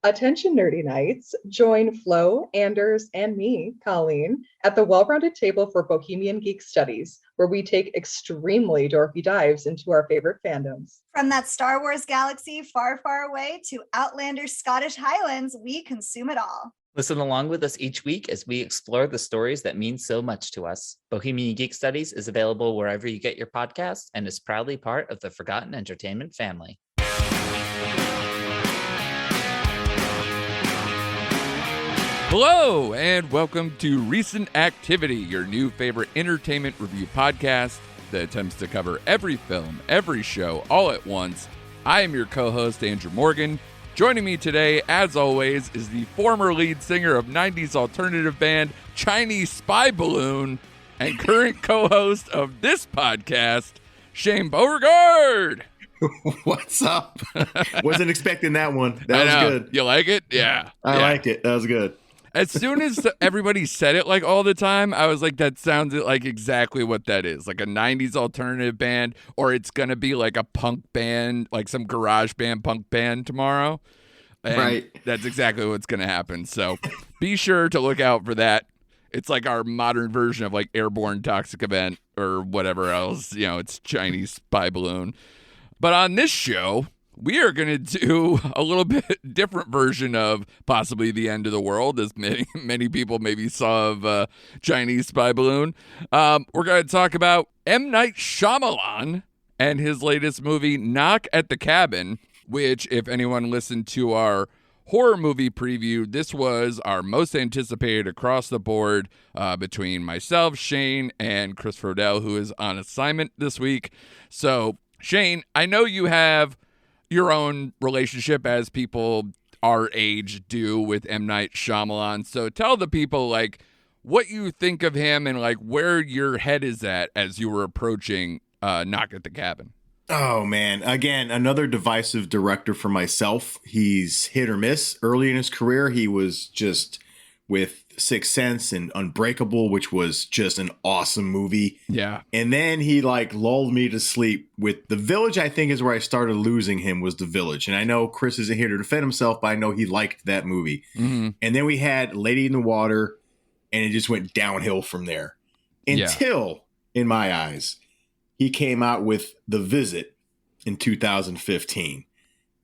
Attention Nerdy Nights, join Flo, Anders, and me, Colleen, at the well-rounded table for Bohemian Geek Studies, where we take extremely dorky dives into our favorite fandoms. From that Star Wars galaxy far, far away to outlandish Scottish Highlands, we consume it all. Listen along with us each week as we explore the stories that mean so much to us. Bohemian Geek Studies is available wherever you get your podcasts and is proudly part of the Forgotten Entertainment family. Hello, and welcome to Recent Activity, your new favorite entertainment review podcast that attempts to cover every film, every show, all at once. I am your co-host, Andrew Morgan. Joining me today, as always, is the former lead singer of 90s alternative band Chinese Spy Balloon and current co-host of this podcast, Shane Beauregard. What's up? Wasn't expecting that one. That was good. You like it? Yeah. I liked it. That was good. As soon as everybody said it like all the time, I was like, that sounds like exactly what that is. Like a 90s alternative band, or it's going to be like a punk band, like some garage band, punk band tomorrow. And right. That's exactly what's going to happen. So be sure to look out for that. It's like our modern version of like Airborne Toxic Event or whatever else. You know, it's Chinese Spy Balloon. But on this show, we are going to do a little bit different version of possibly the end of the world, as many people maybe saw of Chinese Spy Balloon. We're going to talk about M. Night Shyamalan and his latest movie, Knock at the Cabin, which, if anyone listened to our horror movie preview, this was our most anticipated across the board between myself, Shane, and Chris Frodell, who is on assignment this week. So, Shane, I know you have your own relationship, as people our age do, with M. Night Shyamalan. So tell the people, like, what you think of him and, like, where your head is at as you were approaching Knock at the Cabin. Oh, man. Again, another divisive director for myself. He's hit or miss. Early in his career, he was just with Sixth Sense and Unbreakable, which was just an awesome movie. Yeah. And then he lulled me to sleep with The Village. I think is where I started losing him, was The Village. And I know Chris isn't here to defend himself, but I know he liked that movie. Mm-hmm. And then we had Lady in the Water, and it just went downhill from there. Until, in my eyes, he came out with The Visit in 2015.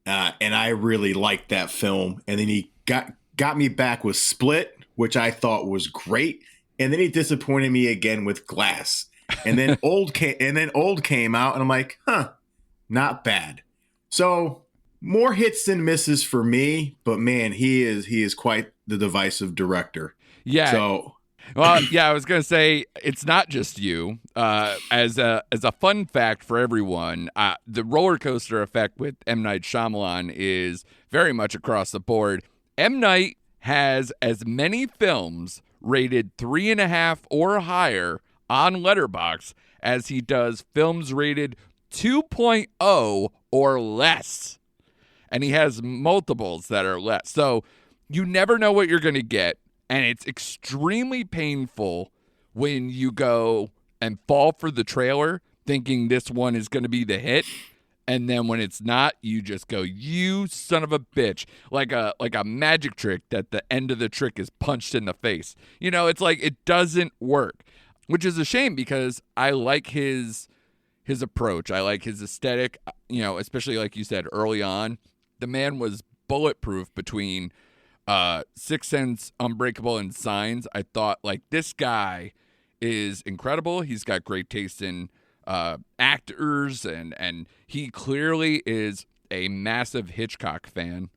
And I really liked that film. And then he got me back with Split, which I thought was great. And then he disappointed me again with Glass. And then Old came out, and I'm like, not bad. So more hits than misses for me, but man, he is quite the divisive director. Yeah. So well, yeah, I was gonna say it's not just you. As a fun fact for everyone, the roller coaster effect with M. Night Shyamalan is very much across the board. M. Night has as many films rated 3.5 or higher on Letterboxd as he does films rated 2.0 or less. And he has multiples that are less. So you never know what you're going to get. And it's extremely painful when you go and fall for the trailer thinking this one is going to be the hit. And then when it's not, you just go, you son of a bitch. Like a magic trick that the end of the trick is punched in the face. You know, it's like it doesn't work, which is a shame because I like his approach. I like his aesthetic, you know, especially like you said early on. The man was bulletproof between Sixth Sense, Unbreakable, and Signs. I thought, like, this guy is incredible. He's got great taste in actors, and he clearly is a massive Hitchcock fan.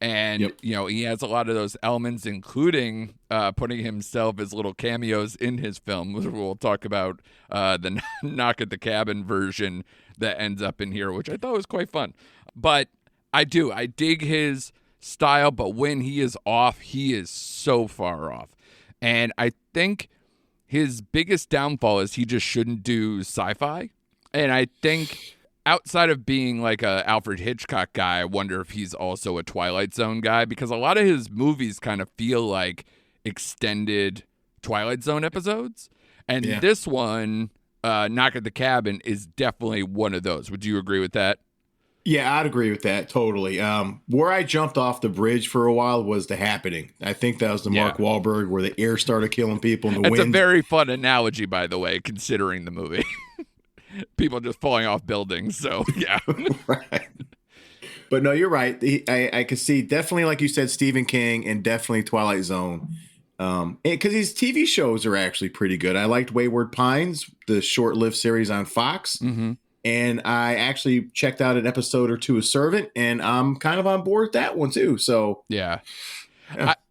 And, you know, he has a lot of those elements, including putting himself as little cameos in his film. We'll talk about the Knock at the Cabin version that ends up in here, which I thought was quite fun. But I dig his style, but when he is off, he is so far off. And I think his biggest downfall is he just shouldn't do sci-fi. And I think outside of being like a Alfred Hitchcock guy, I wonder if he's also a Twilight Zone guy, because a lot of his movies kind of feel like extended Twilight Zone episodes. And this one, Knock at the Cabin, is definitely one of those. Would you agree with that? Yeah, I'd agree with that totally. Where I jumped off the bridge for a while was The Happening. I think that was the Mark Wahlberg where the air started killing people and the That's wind. a very fun analogy, by the way, considering the movie. People just falling off buildings. So, yeah. Right. But no, you're right. I could see definitely, like you said, Stephen King and definitely Twilight Zone. Because his TV shows are actually pretty good. I liked Wayward Pines, the short-lived series on Fox. Mm-hmm. And I actually checked out an episode or two of Servant, and I'm kind of on board with that one too. So yeah.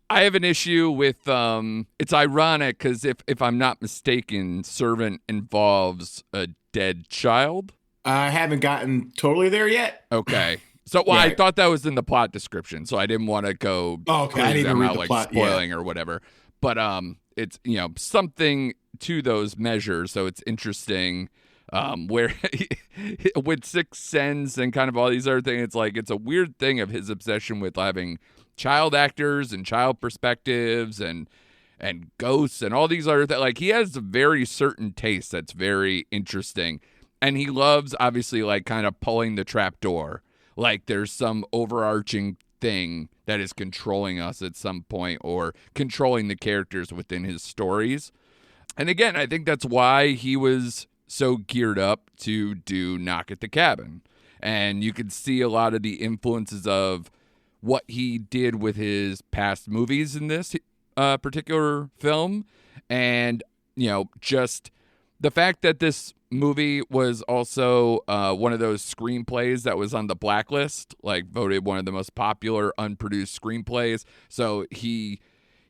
I have an issue with it's ironic because if I'm not mistaken, Servant involves a dead child. I haven't gotten totally there yet. Okay. So I thought that was in the plot description, so I didn't want to go okay. I didn't even read the like plot, spoiling or whatever. But it's something to those measures, so it's interesting. Where with Sixth Sense and kind of all these other things, it's like it's a weird thing of his obsession with having child actors and child perspectives and ghosts and all these other things. Like he has a very certain taste that's very interesting, and he loves obviously like kind of pulling the trap door. Like there's some overarching thing that is controlling us at some point or controlling the characters within his stories. And again, I think that's why he was so geared up to do Knock at the Cabin. And you could see a lot of the influences of what he did with his past movies in this particular film. And, just the fact that this movie was also one of those screenplays that was on the blacklist, like voted one of the most popular unproduced screenplays. So he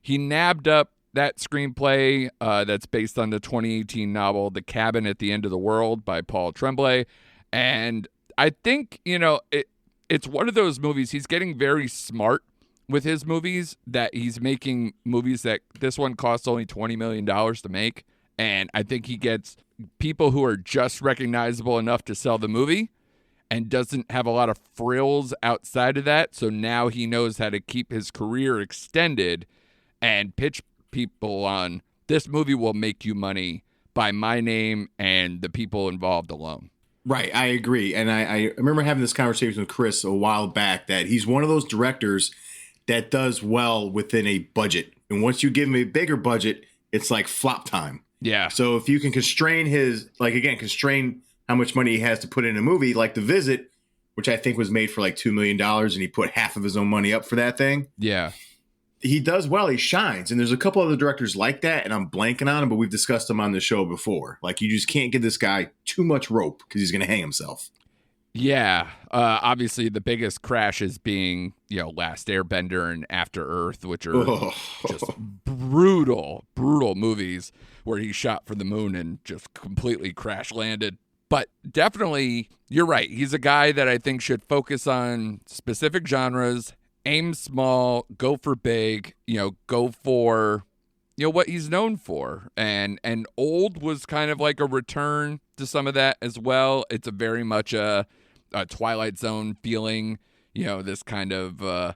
nabbed up that screenplay that's based on the 2018 novel The Cabin at the End of the World by Paul Tremblay. And I think, it's one of those movies. He's getting very smart with his movies, that he's making movies that this one costs only $20 million to make. And I think he gets people who are just recognizable enough to sell the movie and doesn't have a lot of frills outside of that. So now he knows how to keep his career extended and pitch people on this movie will make you money by my name and the people involved alone. Right, I agree. And I remember having this conversation with Chris a while back that he's one of those directors that does well within a budget. And once you give him a bigger budget, it's like flop time. Yeah. So if you can constrain how much money he has to put in a movie, like The Visit, which I think was made for like $2 million, and he put half of his own money up for that thing. Yeah. He does well. He shines. And there's a couple other directors like that, and I'm blanking on him, but we've discussed him on the show before. Like, you just can't give this guy too much rope because he's going to hang himself. Yeah. Obviously, the biggest crashes being, Last Airbender and After Earth, which are just brutal movies where he shot for the moon and just completely crash landed. But definitely, you're right. He's a guy that I think should focus on specific genres, aim small, go for big, go for, what he's known for. And Old was kind of like a return to some of that as well. It's a very much a Twilight Zone feeling, this kind of,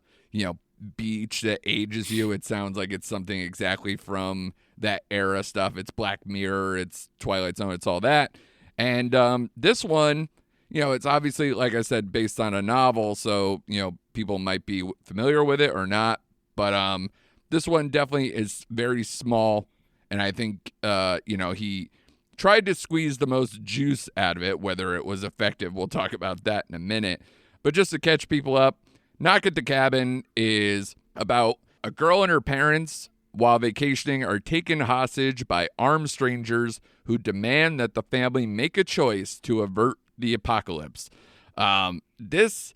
beach that ages you. It sounds like it's something exactly from that era stuff. It's Black Mirror, it's Twilight Zone, it's all that. And this one, it's obviously, like I said, based on a novel, so, people might be familiar with it or not. But this one definitely is very small, and I think, he tried to squeeze the most juice out of it. Whether it was effective, we'll talk about that in a minute. But just to catch people up, Knock at the Cabin is about a girl and her parents, while vacationing, are taken hostage by armed strangers who demand that the family make a choice to avert the apocalypse. This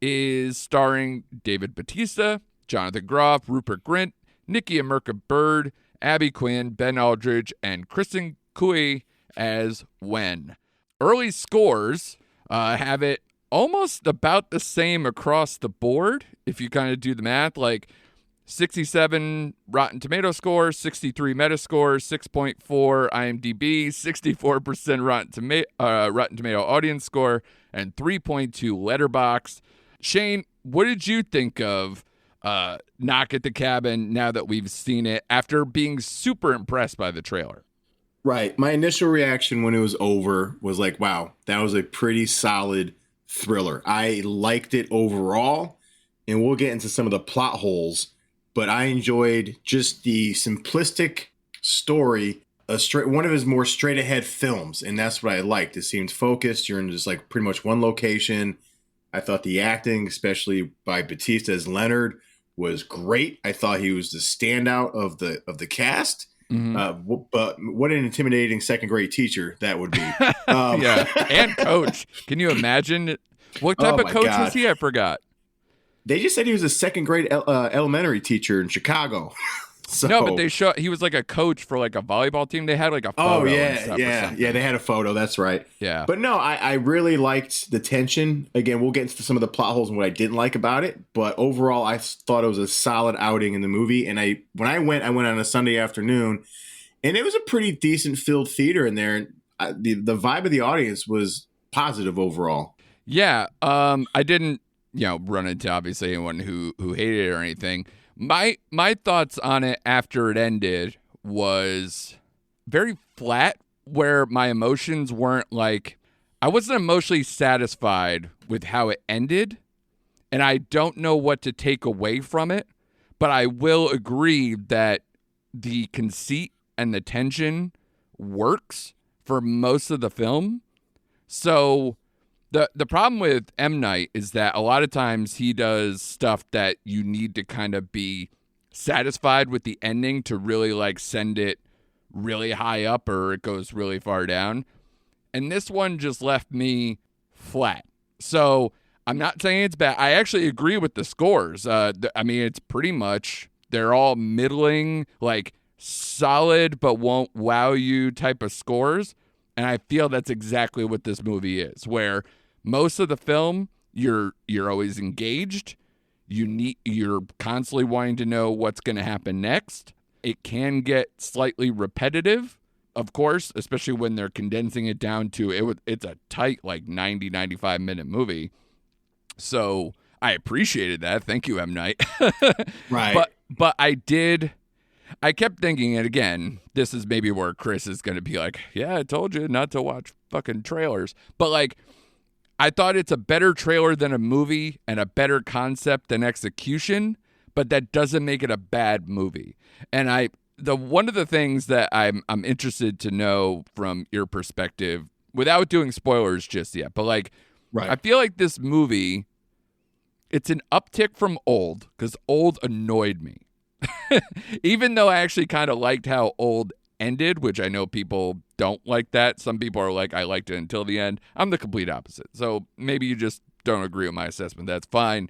is starring David Bautista, Jonathan Groff, Rupert Grint, Nikki Amerka Bird, Abby Quinn, Ben Aldridge, and Kristen Cui as Wen. Early scores have it almost about the same across the board, if you kind of do the math, like 67 Rotten Tomato score, 63 Metascore, 6.4 IMDb, 64% Rotten Tomato audience score, and 3.2 Letterboxd. Shane, what did you think of Knock at the Cabin now that we've seen it after being super impressed by the trailer? Right. My initial reaction when it was over was like, wow, that was a pretty solid thriller. I liked it overall, and we'll get into some of the plot holes, but I enjoyed just the simplistic story, one of his more straight ahead films, and that's what I liked. It seemed focused. You're in just like pretty much one location. I thought the acting, especially by Bautista as Leonard, was great. I thought he was the standout of the cast. But what an intimidating second grade teacher that would be. Yeah, and coach. Can you imagine what type of coach was he? I forgot. They just said he was a second grade elementary teacher in Chicago. So, no, but he was like a coach for like a volleyball team. They had like a photo. Oh yeah. They had a photo. That's right. Yeah. But no, I really liked the tension. Again, we'll get into some of the plot holes and what I didn't like about it. But overall, I thought it was a solid outing in the movie. And when I went on a Sunday afternoon, and it was a pretty decent filled theater in there. And the vibe of the audience was positive overall. Yeah. I didn't, run into obviously anyone who hated it or anything. My thoughts on it after it ended was very flat, where my emotions weren't like, I wasn't emotionally satisfied with how it ended, and I don't know what to take away from it, but I will agree that the conceit and the tension works for most of the film. So the problem with M. Night is that a lot of times he does stuff that you need to kind of be satisfied with the ending to really like send it really high up or it goes really far down. And this one just left me flat. So I'm not saying it's bad. I actually agree with the scores. It's pretty much, they're all middling, like solid but won't wow you type of scores. And I feel that's exactly what this movie is, where most of the film, you're always engaged. You're constantly wanting to know what's going to happen next. It can get slightly repetitive, of course, especially when they're condensing it down to it's a tight, like 90, 95 minute movie. So I appreciated that. Thank you, M. Night. Right. But I kept thinking, and again, this is maybe where Chris is going to be like, yeah, I told you not to watch fucking trailers. But like, I thought it's a better trailer than a movie and a better concept than execution, but that doesn't make it a bad movie. And one of the things that I'm interested to know from your perspective, without doing spoilers just yet, but like, right. I feel like this movie, it's an uptick from Old, because Old annoyed me. Even though I actually kind of liked how Old ended, which I know people don't like that. Some people are like, I liked it until the end. I'm the complete opposite. So maybe you just don't agree with my assessment. That's fine.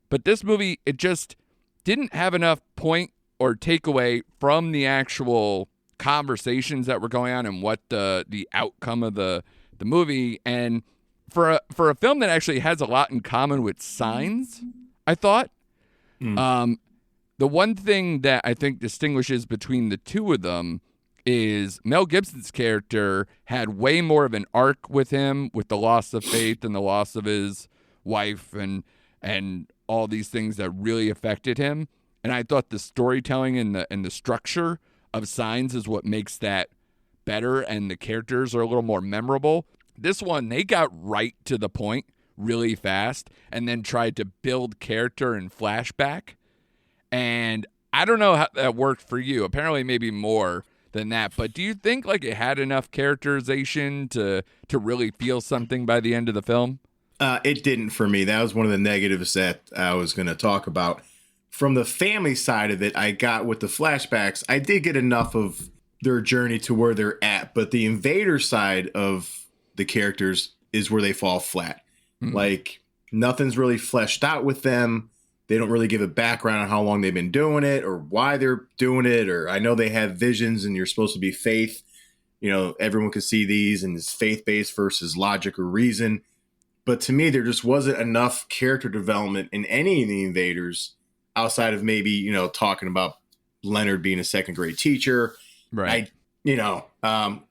But this movie, it just didn't have enough point or takeaway from the actual conversations that were going on and what the outcome of the movie. And for a film that actually has a lot in common with Signs, I thought, the one thing that I think distinguishes between the two of them is Mel Gibson's character had way more of an arc with him, with the loss of faith and the loss of his wife and all these things that really affected him. And I thought the storytelling and the structure of Signs is what makes that better, and the characters are a little more memorable. This one, they got right to the point really fast and then tried to build character in flashback. And I don't know how that worked for you. Apparently maybe more than that. But do you think like it had enough characterization to really feel something by the end of the film? It didn't for me. That was one of the negatives that I was going to talk about. From the family side of it, I got with the flashbacks, I did get enough of their journey to where they're at. But the invader side of the characters is where they fall flat. Mm-hmm. Like nothing's really fleshed out with them. They don't really give a background on how long they've been doing it or why they're doing it. Or I know they have visions and you're supposed to be faith. You know, everyone can see these and it's faith-based versus logic or reason. But to me, there just wasn't enough character development in any of the invaders outside of maybe, you know, talking about Leonard being a second grade teacher. Right. I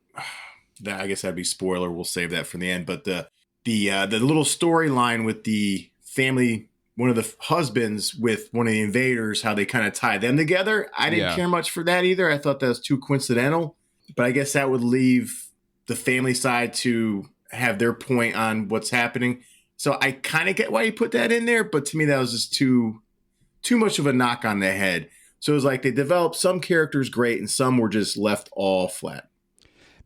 guess that'd be spoiler. We'll save that for the end. But the little storyline with the family, one of the husbands with one of the invaders, how they kind of tie them together. I didn't care much for that either. I thought that was too coincidental, but I guess that would leave the family side to have their point on what's happening. So I kind of get why you put that in there, but to me that was just too much of a knock on the head. So it was like they developed some characters great and some were just left all flat.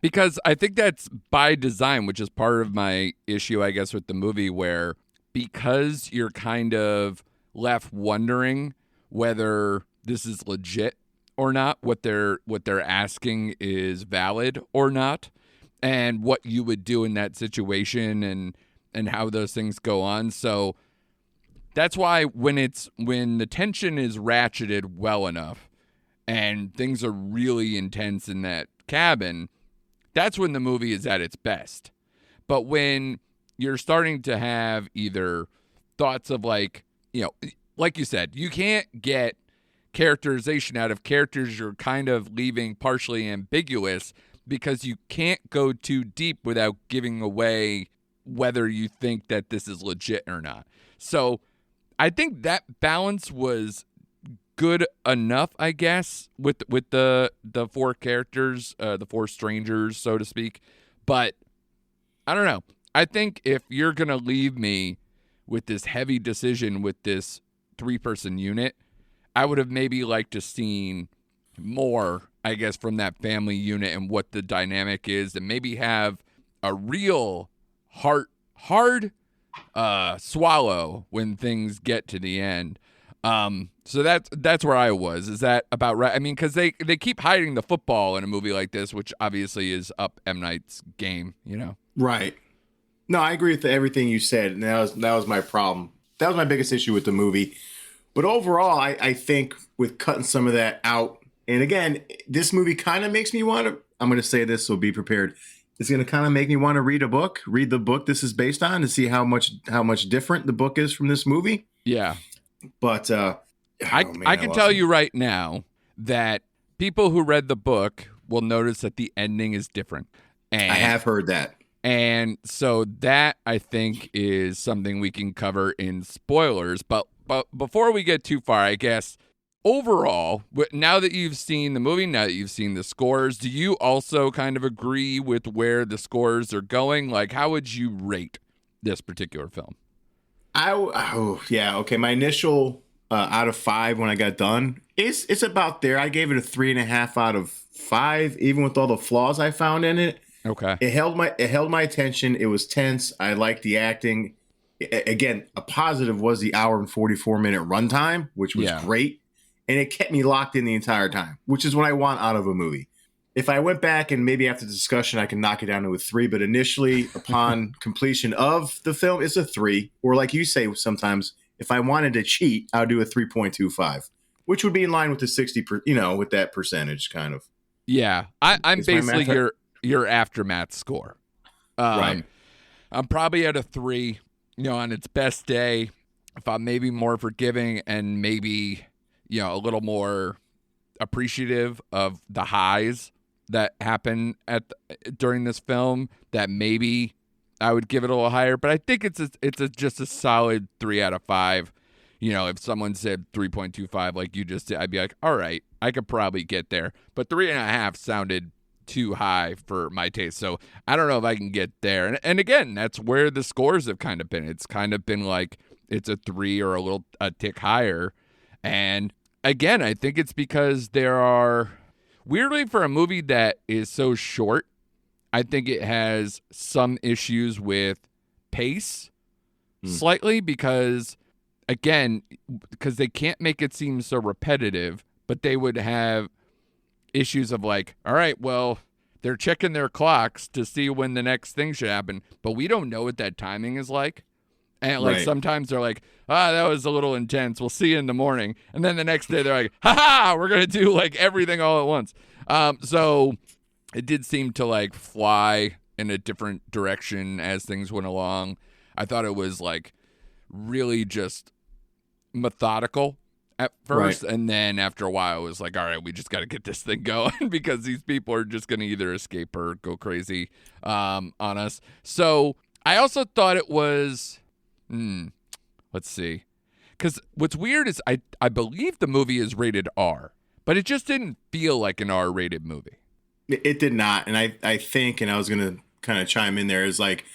Because I think that's by design, which is part of my issue, I guess, with the movie, where because you're kind of left wondering whether this is legit or not, what they're asking is valid or not, and what you would do in that situation and how those things go on. So that's why when the tension is ratcheted well enough and things are really intense in that cabin, that's when the movie is at its best. But when you're starting to have either thoughts of like you said, you can't get characterization out of characters you're kind of leaving partially ambiguous because you can't go too deep without giving away whether you think that this is legit or not. So I think that balance was good enough, I guess, with the four characters, the four strangers, so to speak. But I don't know. I think if you're going to leave me with this heavy decision with this 3-person unit, I would have maybe liked to seen more, I guess, from that family unit and what the dynamic is, and maybe have a real hard swallow when things get to the end. So that's where I was. Is that about right? I mean, because they keep hiding the football in a movie like this, which obviously is up M. Night's game, Right. No, I agree with everything you said, and that was my problem. That was my biggest issue with the movie. But overall, I think with cutting some of that out, and again, this movie kind of makes me want to, I'm going to say this, so be prepared. It's going to kind of make me want to read the book this is based on, to see how much different the book is from this movie. Yeah. But I can tell you right now that people who read the book will notice that the ending is different. And I have heard that. And so that, I think, is something we can cover in spoilers. But before we get too far, I guess, overall, now that you've seen the movie, now that you've seen the scores, do you also kind of agree with where the scores are going? Like, how would you rate this particular film? Okay. My initial out of 5 when I got done, it's about there. I gave it a 3.5 out of 5, even with all the flaws I found in it. Okay. It held my attention. It was tense. I liked the acting. Again, a positive was the hour and 44-minute runtime, which was great. And it kept me locked in the entire time, which is what I want out of a movie. If I went back and maybe after the discussion, I can knock it down to a 3, but initially upon completion of the film, it's a 3. Or like you say, sometimes if I wanted to cheat, I would do a 3.25, which would be in line with the 60, with that percentage kind of. Yeah. I'm basically your aftermath score. Right. I'm probably at a 3, on its best day, if I'm maybe more forgiving and maybe, a little more appreciative of the highs that happen during this film, that maybe I would give it a little higher. But I think it's just a solid 3 out of 5. If someone said 3.25 like you just did, I'd be like, all right, I could probably get there. But 3.5 sounded too high for my taste. So I don't know if I can get there. And again, that's where the scores have kind of been. It's kind of been like it's a 3 or a tick higher. And again, I think it's because there are, weirdly for a movie that is so short, I think it has some issues with pace slightly because they can't make it seem so repetitive, but they would have issues of like, all right, well, they're checking their clocks to see when the next thing should happen, but we don't know what that timing is like. And like sometimes they're like, that was a little intense. We'll see you in the morning. And then the next day they're like, we're going to do like everything all at once. So it did seem to like fly in a different direction as things went along. I thought it was like really just methodical at first. Right. And then after a while it was like, all right, we just got to get this thing going because these people are just going to either escape or go crazy on us. So I also thought it was... let's see. Because what's weird is I believe the movie is rated R, but it just didn't feel like an R-rated movie. It did not. And I think, and I was going to kind of chime in there, is like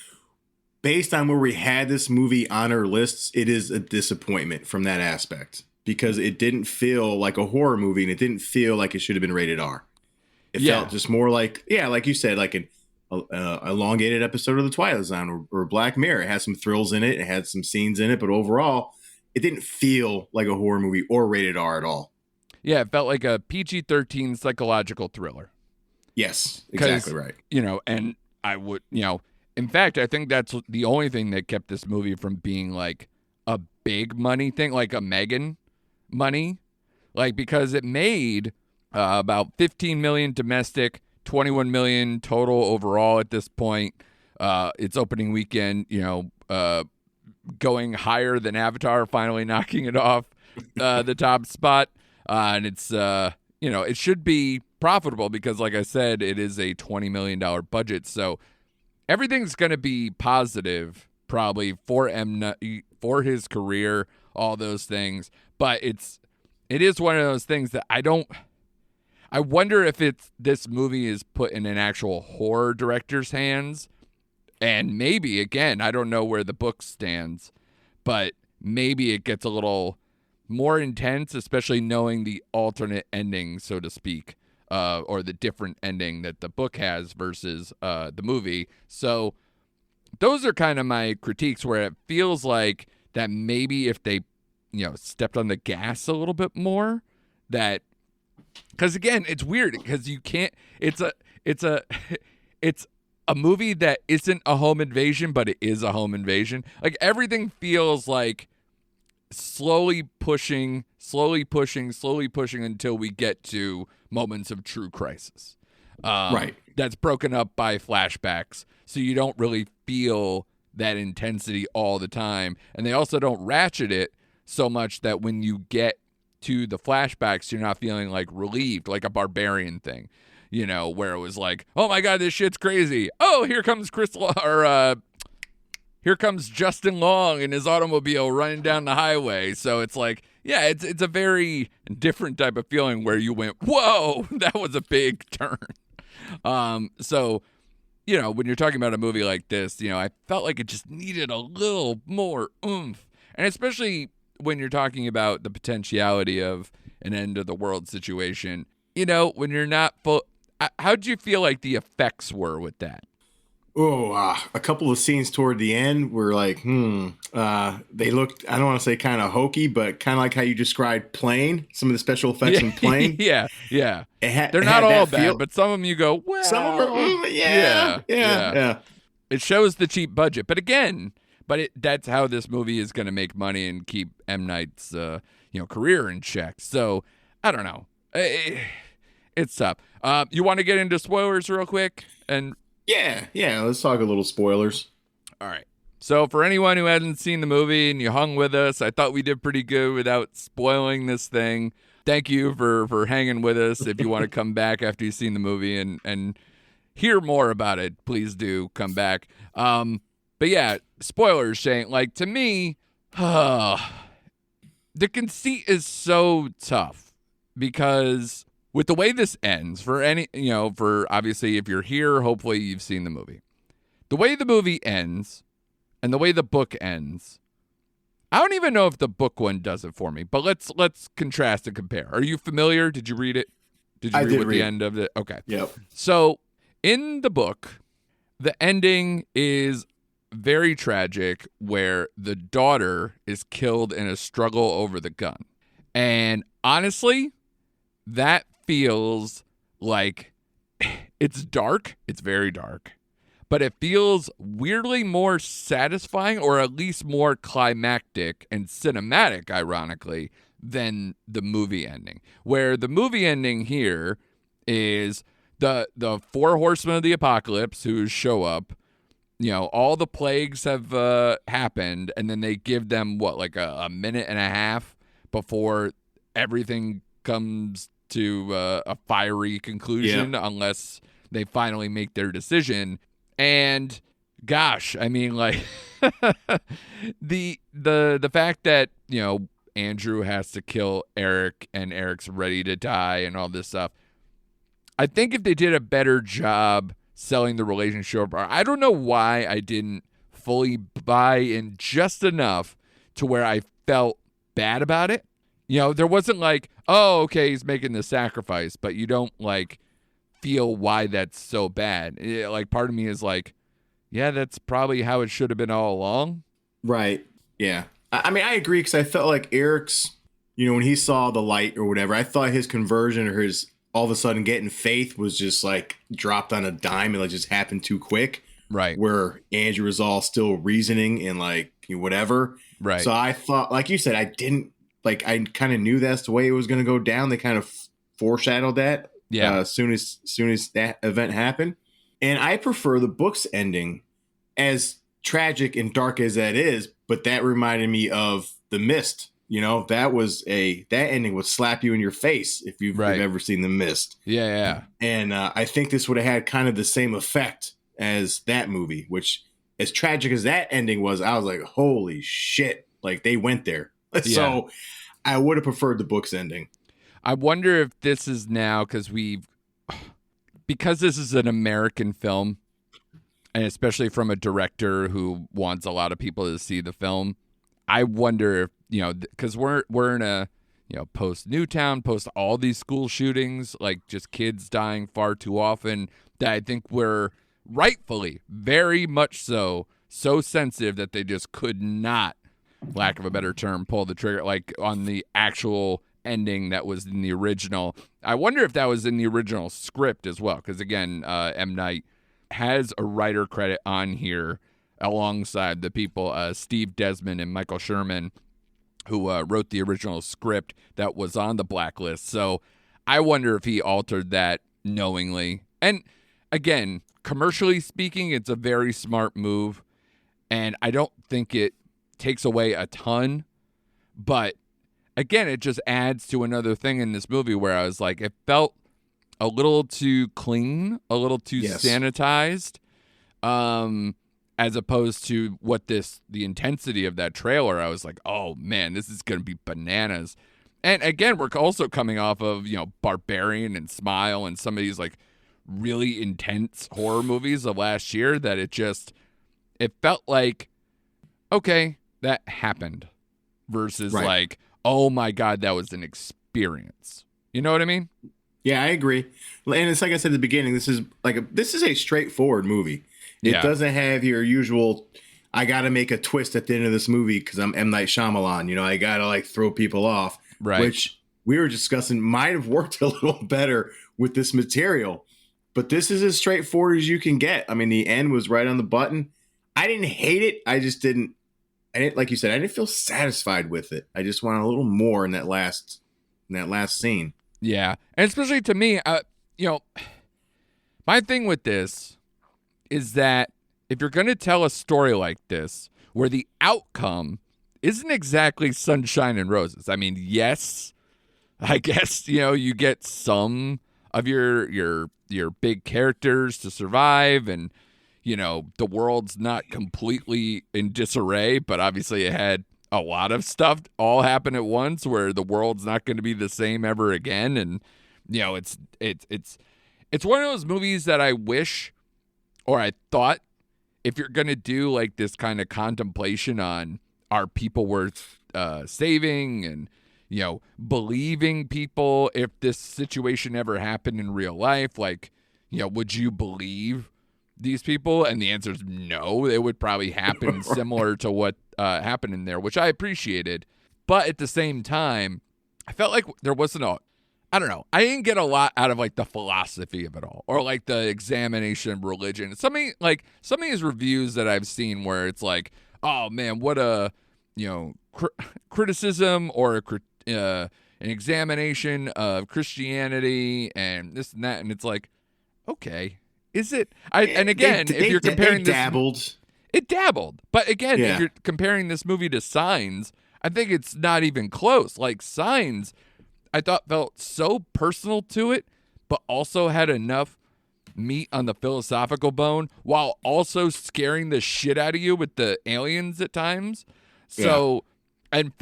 based on where we had this movie on our lists, it is a disappointment from that aspect because it didn't feel like a horror movie and it didn't feel like it should have been rated R. It felt just more like, like you said, like an elongated episode of The Twilight Zone or Black Mirror. It had some thrills in it. It had some scenes in it, but overall, it didn't feel like a horror movie or rated R at all. Yeah, it felt like a PG-13 psychological thriller. Yes, exactly right. And I would, in fact, I think that's the only thing that kept this movie from being like a big money thing, like a Megan money, like because it made about 15 million domestic, 21 million total overall at this point. Its opening weekend, going higher than Avatar, finally knocking it off the top spot. And it's, it should be profitable because, like I said, it is a $20 million budget. So everything's going to be positive probably for for his career, all those things. But it is one of those things that I wonder if this movie is put in an actual horror director's hands. And maybe, again, I don't know where the book stands, but maybe it gets a little more intense, especially knowing the alternate ending, so to speak, or the different ending that the book has versus the movie. So those are kind of my critiques where it feels like that maybe if they, stepped on the gas a little bit more, that, because again, it's weird because you can't, it's a movie that isn't a home invasion, but it is a home invasion. Like everything feels like slowly pushing until we get to moments of true crisis. Right. That's broken up by flashbacks. So you don't really feel that intensity all the time. And they also don't ratchet it so much that when you get to the flashbacks, you're not feeling like relieved, like a Barbarian thing. Where it was like, oh my God, this shit's crazy. Oh, here comes here comes Justin Long in his automobile running down the highway. So it's like, yeah, it's a very different type of feeling where you went, whoa, that was a big turn. So, when you're talking about a movie like this, I felt like it just needed a little more oomph. And especially when you're talking about the potentiality of an end of the world situation, when you're not full. How'd you feel like the effects were with that? A couple of scenes toward the end were like, they looked, I don't want to say kind of hokey, but kind of like how you described Plane, some of the special effects in Plane. Yeah. They're not all bad, but some of them you go, well. Some of them are, yeah. It shows the cheap budget. But again, that's how this movie is going to make money and keep M. Night's career in check. So, I don't know. It's tough. You want to get into spoilers real quick? And yeah. Let's talk a little spoilers. All right. So for anyone who hasn't seen the movie and you hung with us, I thought we did pretty good without spoiling this thing. Thank you for hanging with us. If you want to come back after you've seen the movie and hear more about it, please do come back. But yeah, spoilers, Shane. Like, to me, the conceit is so tough because with the way this ends, for obviously if you're here, hopefully you've seen the movie. The way the movie ends and the way the book ends, I don't even know if the book one does it for me, but let's contrast and compare. Are you familiar? Did you read it? Did you read the end of it? Okay. Yep. So in the book, the ending is very tragic where the daughter is killed in a struggle over the gun. And honestly, that feels like it's dark. It's very dark. But it feels weirdly more satisfying, or at least more climactic and cinematic, ironically, than the movie ending. Where the movie ending here is the four horsemen of the apocalypse who show up. All the plagues have happened, and then they give them, like a minute and a half before everything comes to a fiery conclusion, unless they finally make their decision. And gosh, I mean, like the fact that Andrew has to kill Eric and Eric's ready to die and all this stuff. I think if they did a better job selling the relationship, I don't know why I didn't fully buy in just enough to where I felt bad about it. You know, there wasn't like, oh, okay, he's making the sacrifice, but you don't like feel why that's so bad. Like part of me is like, yeah, that's probably how it should have been all along. Right. Yeah. I mean, I agree because I felt like Eric's, you know, when he saw the light or whatever, I thought his conversion or his all of a sudden getting faith was just like dropped on a dime and like just happened too quick. Right. Where Andrew was all still reasoning and like whatever. Right. So I thought, like you said, I kind of knew that's the way it was going to go down. They kind of foreshadowed that. Yeah. As soon as that event happened. And I prefer the book's ending, as tragic and dark as that is, but that reminded me of The Mist. You know, that ending would slap you in your face if you've ever seen The Mist. Yeah. And I think this would have had kind of the same effect as that movie, which, as tragic as that ending was, I was like, holy shit, like they went there. Yeah. So I would have preferred the book's ending. I wonder if this is now because this is an American film, and especially from a director who wants a lot of people to see the film. I wonder if, you know, because we're in a, you know, post Newtown, post all these school shootings, like just kids dying far too often, that I think we're rightfully, very much so sensitive that they just could not, lack of a better term, pull the trigger, like on the actual ending that was in the original. I wonder if that was in the original script as well, because again, M. Night has a writer credit on here alongside the people, Steve Desmond and Michael Sherman, who wrote the original script that was on the blacklist. So I wonder if he altered that knowingly. And again, commercially speaking, it's a very smart move, and I don't think it takes away a ton, but again, it just adds to another thing in this movie where I was like, it felt a little too clean, a little too sanitized, as opposed to the intensity of that trailer. I was like, oh man, this is going to be bananas. And again, we're also coming off of, you know, Barbarian and Smile and some of these like really intense horror movies of last year that it felt like, okay, that happened versus like, oh my God, that was an experience. You know what I mean? Yeah, I agree. And it's like I said at the beginning, this is a straightforward movie. It doesn't have your usual, I got to make a twist at the end of this movie because I'm M. Night Shyamalan. You know, I got to like throw people off, which we were discussing might have worked a little better with this material. But this is as straightforward as you can get. I mean, the end was right on the button. I didn't hate it. I didn't, like you said, I didn't feel satisfied with it. I just wanted a little more in that last scene. Yeah. And especially to me, you know, my thing with this is that if you're going to tell a story like this, where the outcome isn't exactly sunshine and roses. I mean, yes, I guess, you know, you get some of your big characters to survive, and you know, the world's not completely in disarray, but obviously it had a lot of stuff all happen at once where the world's not going to be the same ever again. And, you know, it's one of those movies that I wish, or I thought, if you're going to do like this kind of contemplation on are people worth saving and, you know, believing people, if this situation ever happened in real life, like, you know, would you believe these people? And the answer is no. It would probably happen similar to what happened in there, which I appreciated. But at the same time, I felt like there wasn't I don't know. I didn't get a lot out of like the philosophy of it all, or like the examination of religion. Some of these reviews that I've seen where it's like, oh man, what a, you know, criticism or an examination of Christianity and this and that, and it's like, okay, is it? And again, if you're comparing this, it dabbled. But again, if you're comparing this movie to Signs, I think it's not even close. Like Signs, I thought felt so personal to it, but also had enough meat on the philosophical bone while also scaring the shit out of you with the aliens at times. So, and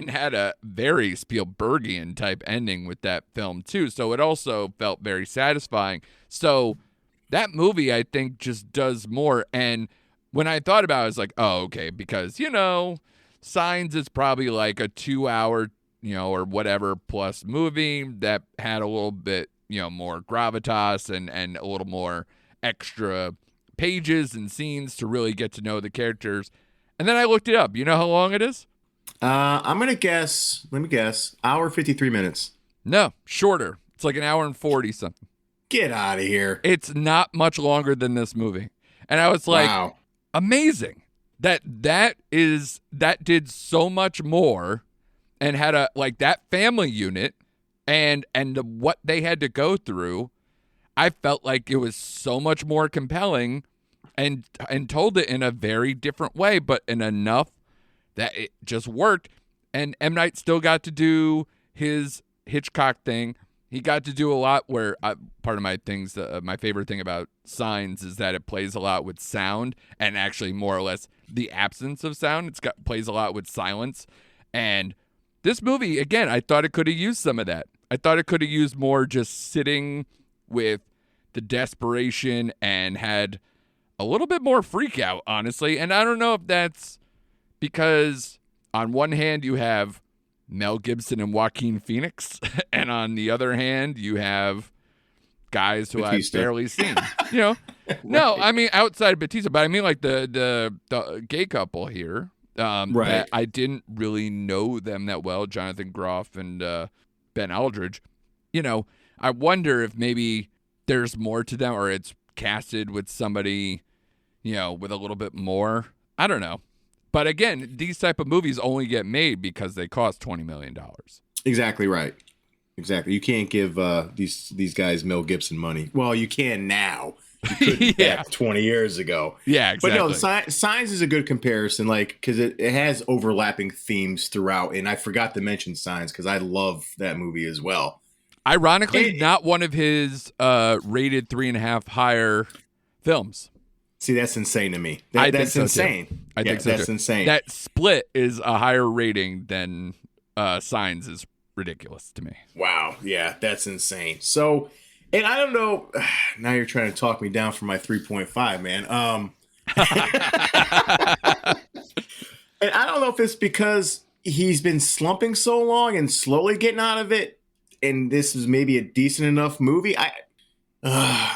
had a very Spielbergian type ending with that film too. So it also felt very satisfying. So that movie, I think, just does more. And when I thought about it, I was like, oh, okay, because, Signs is probably like a 2-hour, or whatever plus movie that had a little bit, more gravitas and a little more extra pages and scenes to really get to know the characters. And then I looked it up. You know how long it is? I'm going to guess, let me guess, hour 53 minutes. No, shorter. It's like an hour and 40 something. Get out of here. It's not much longer than this movie. And I was like, wow. Amazing. That did so much more and had that family unit and what they had to go through. I felt like it was so much more compelling and told it in a very different way, but in enough that it just worked. And M. Night still got to do his Hitchcock thing. He got to do a lot where part of my things, my favorite thing about Signs is that it plays a lot with sound and actually more or less the absence of sound. Plays a lot with silence. And this movie, again, I thought it could have used some of that. I thought it could have used more just sitting with the desperation and had a little bit more freak out, honestly. And I don't know if that's because on one hand you have Mel Gibson and Joaquin Phoenix, and on the other hand, you have guys who Batista. I've barely seen. No, I mean outside Batista, but I mean like the gay couple here. Right. That I didn't really know them that well, Jonathan Groff and Ben Aldridge. I wonder if maybe there's more to them, or it's casted with somebody, with a little bit more. I don't know. But again, these type of movies only get made because they cost $20 million. Exactly right. Exactly. You can't give these guys Mel Gibson money. Well, you can now. You couldn't back 20 years ago. Yeah, exactly. But no, Signs is a good comparison, because it has overlapping themes throughout. And I forgot to mention Signs because I love that movie as well. Ironically, not one of his rated 3.5 higher films. See, that's insane to me. I that's think so insane. Too. I think so that's too. insane. That Split is a higher rating than Signs is ridiculous to me. Wow. Yeah, that's insane. So, and I don't know. Now you're trying to talk me down from my 3.5, man. And I don't know if it's because he's been slumping so long and slowly getting out of it, and this is maybe a decent enough movie. I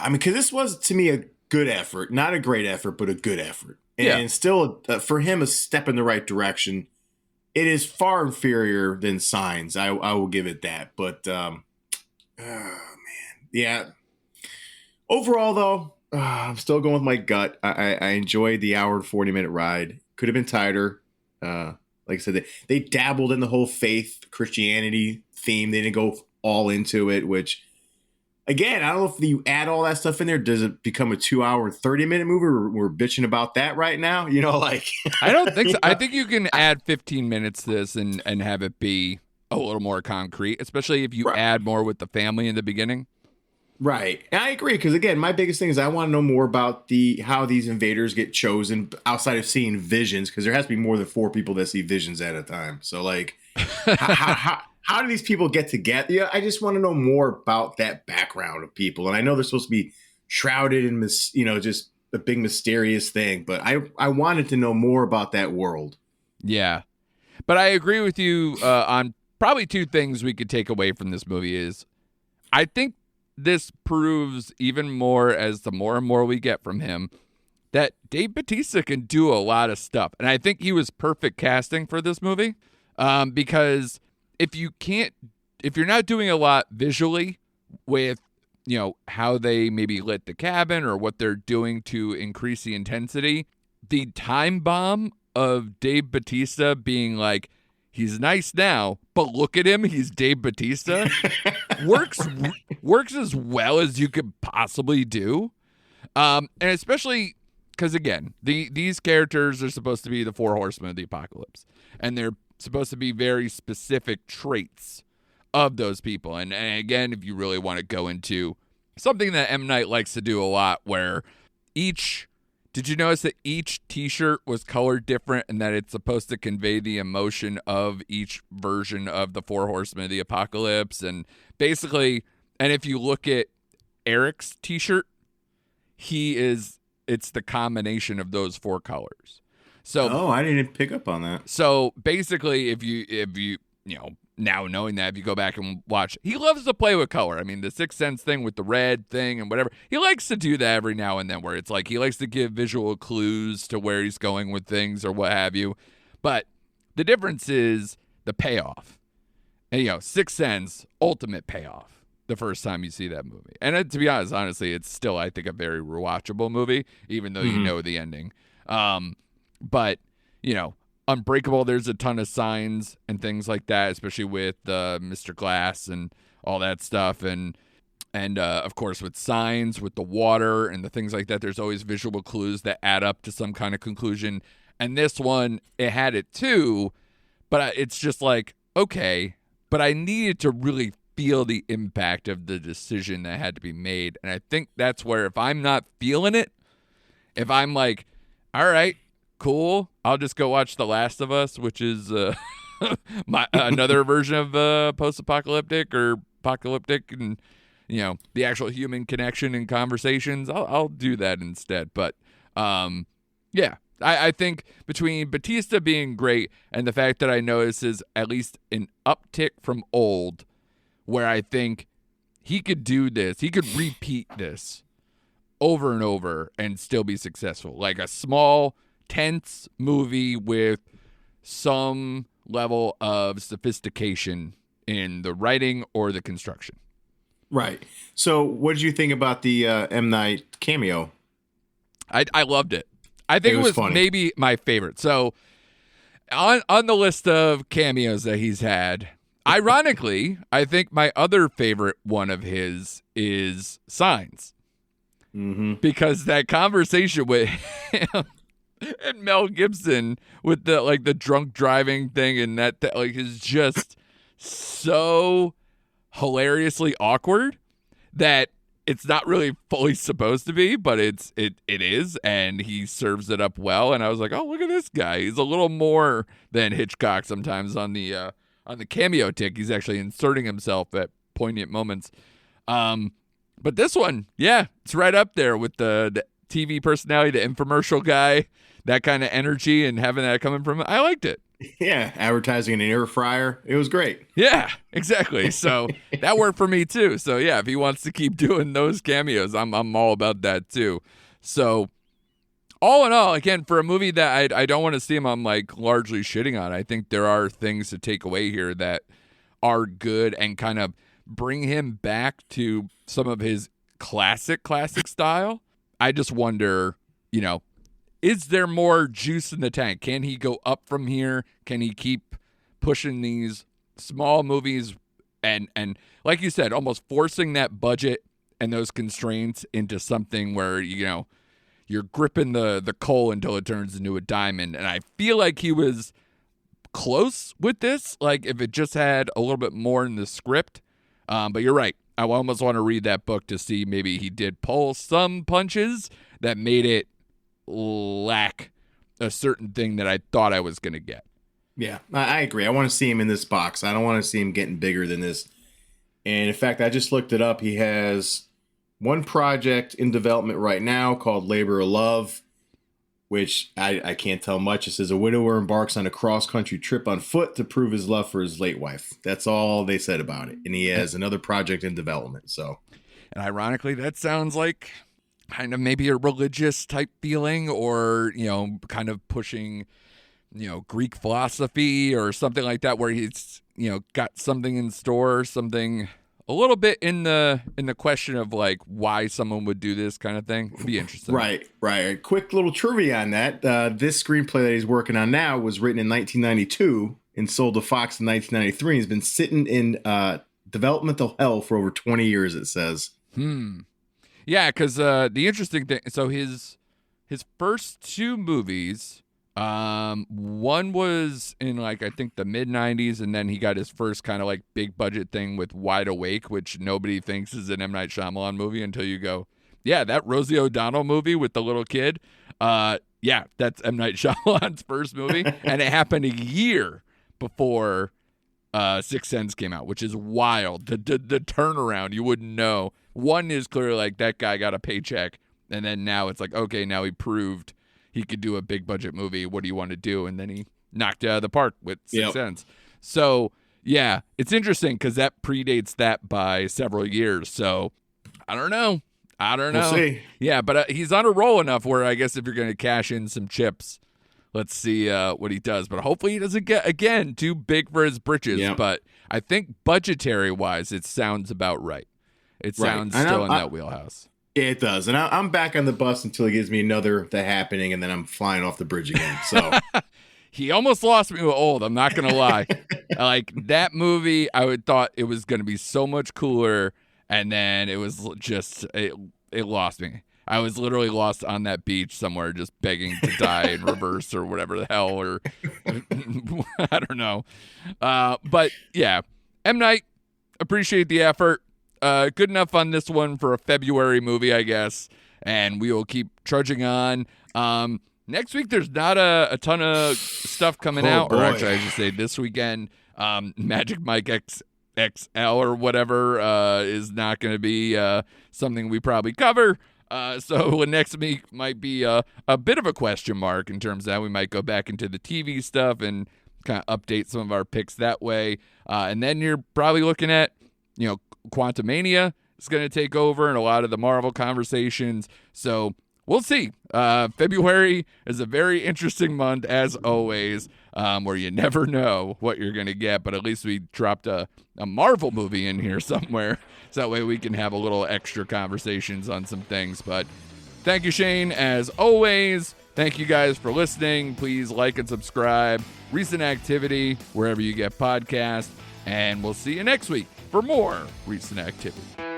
mean, because this was to me a good effort, not a great effort, but a good effort, and still for him a step in the right direction. It is far inferior than Signs. I will give it that, but man, yeah. Overall, though, I'm still going with my gut. I enjoyed the hour and 40-minute ride. Could have been tighter. Like I said, they dabbled in the whole faith Christianity theme. They didn't go all into it, which, again, I don't know if you add all that stuff in there, does it become a 2-hour, 30-minute movie? We're bitching about that right now. I don't think so. I think you can add 15 minutes to this and have it be a little more concrete, especially if you add more with the family in the beginning. Right. And I agree, because again, my biggest thing is I want to know more about how these invaders get chosen outside of seeing visions, because there has to be more than 4 people that see visions at a time. So how do these people get together? Yeah, I just want to know more about that background of people. And I know they're supposed to be shrouded in just a big mysterious thing, but I wanted to know more about that world. Yeah. But I agree with you on probably 2 things we could take away from this movie is I think this proves even more as the more and more we get from him that Dave Bautista can do a lot of stuff. And I think he was perfect casting for this movie because if you're not doing a lot visually with, how they maybe lit the cabin or what they're doing to increase the intensity, the time bomb of Dave Bautista being like, he's nice now, but look at him, he's Dave Bautista, works as well as you could possibly do. And especially because, again, these characters are supposed to be the 4 horsemen of the apocalypse. And they're supposed to be very specific traits of those people. And again, if you really want to go into something that M. Night likes to do a lot, where did you notice that each t-shirt was colored different and that it's supposed to convey the emotion of each version of the 4 horsemen of the apocalypse? And basically, and if you look at Eric's t-shirt, he is it's the combination of those 4 colors. So I didn't pick up on that. So basically, if you now knowing that, if you go back and watch, he loves to play with color. I mean, the Sixth Sense thing with the red thing and whatever, he likes to do that every now and then, where it's like he likes to give visual clues to where he's going with things or what have you. But the difference is the payoff. And Sixth Sense, ultimate payoff the first time you see that movie. And to be honest, honestly, it's still, I think, a very rewatchable movie, even though you know the ending. But, Unbreakable, there's a ton of signs and things like that, especially with Mr. Glass and all that stuff. And of course, with signs, with the water and the things like that, there's always visual clues that add up to some kind of conclusion. And this one, it had it too, but it's just like, okay, but I needed to really feel the impact of the decision that had to be made. And I think that's where, if I'm not feeling it, if I'm like, all right, cool, I'll just go watch The Last of Us, which is another version of post-apocalyptic or apocalyptic, and the actual human connection and conversations. I'll do that instead. But yeah, I think between Batista being great and the fact that I notice is at least an uptick from old, where I think he could do this, he could repeat this over and over and still be successful. Like a small, tense movie with some level of sophistication in the writing or the construction. Right. So what did you think about the M. Night cameo? I loved it. I think it was funny. Maybe my favorite. So on the list of cameos that he's had, ironically, I think my other favorite one of his is Signs. Mm-hmm. Because that conversation with him and Mel Gibson with the drunk driving thing, and that is just so hilariously awkward that it's not really fully supposed to be, but it is, and he serves it up well. And I was like, oh, look at this guy. He's a little more than Hitchcock sometimes on the cameo tick. He's actually inserting himself at poignant moments. But this one, yeah, it's right up there with the TV personality, the infomercial guy, that kind of energy, and having that coming from him. I liked it. Yeah, advertising an air fryer. It was great. Yeah, exactly. So that worked for me too. So yeah, if he wants to keep doing those cameos, I'm all about that too. So all in all, again, for a movie that I don't want to see him, I'm like largely shitting on. I think there are things to take away here that are good and kind of bring him back to some of his classic style. I just wonder, is there more juice in the tank? Can he go up from here? Can he keep pushing these small movies and like you said, almost forcing that budget and those constraints into something where, you're gripping the coal until it turns into a diamond. And I feel like he was close with this. Like if it just had a little bit more in the script. But you're right. I almost want to read that book to see maybe he did pull some punches that made it lack a certain thing that I thought I was going to get. Yeah, I agree. I want to see him in this box. I don't want to see him getting bigger than this. And in fact, I just looked it up. He has one project in development right now called Labor of Love, which I can't tell much. It says a widower embarks on a cross-country trip on foot to prove his love for his late wife. That's all they said about it. And he has another project in development. So, and ironically, that sounds like kind of maybe a religious type feeling, or, kind of pushing, Greek philosophy or something like that, where he's, got something in store, something a little bit in the question of like why someone would do this kind of thing. It'd be interesting. Right. Quick little trivia on that. This screenplay that he's working on now was written in 1992 and sold to Fox in 1993. He's been sitting in developmental hell for over 20 years, it says. Yeah, because the interesting thing, so his first 2 movies, one was in like I think the mid-90s, and then he got his first kind of like big budget thing with Wide Awake, which nobody thinks is an M. Night Shyamalan movie until you go, yeah, that Rosie O'Donnell movie with the little kid, yeah, that's M. Night Shyamalan's first movie, and it happened a year before Sixth Sense came out, which is wild. The turnaround, you wouldn't know. One is clearly like that guy got a paycheck And then now it's like, okay, now he proved he could do a big budget movie. What do you want to do? And then he knocked it out of the park with Sixth Sense. So, yeah, it's interesting because that predates that by several years. So, I don't know. We'll see. Yeah, but he's on a roll enough where I guess if you're going to cash in some chips, let's see what he does. But hopefully he doesn't get, again, too big for his britches. Yep. But I think budgetary-wise, it sounds about right. It sounds still in that wheelhouse. Yeah, it does. And I'm back on the bus until he gives me another The Happening, and then I'm flying off the bridge again. So he almost lost me with Old. I'm not going to lie. Like, that movie, I would thought it was going to be so much cooler, and then it was just, it lost me. I was literally lost on that beach somewhere just begging to die in reverse or whatever the hell, or I don't know. But, yeah, M. Night, appreciate the effort. Good enough on this one for a February movie, I guess, and we will keep trudging on. Next week, there's not a ton of stuff coming out, or actually, I should say this weekend, Magic Mike XL or whatever is not going to be something we probably cover. So next week might be a bit of a question mark in terms of how we might go back into the TV stuff and kind of update some of our picks that way. And then you're probably looking at, Quantumania is going to take over and a lot of the Marvel conversations. So we'll see. February is a very interesting month, as always, where you never know what you're going to get. But at least we dropped a Marvel movie in here somewhere. So that way we can have a little extra conversations on some things. But thank you, Shane, as always. Thank you guys for listening. Please like and subscribe. Recent Activity, wherever you get podcasts. And we'll see you next week for more Recent Activity.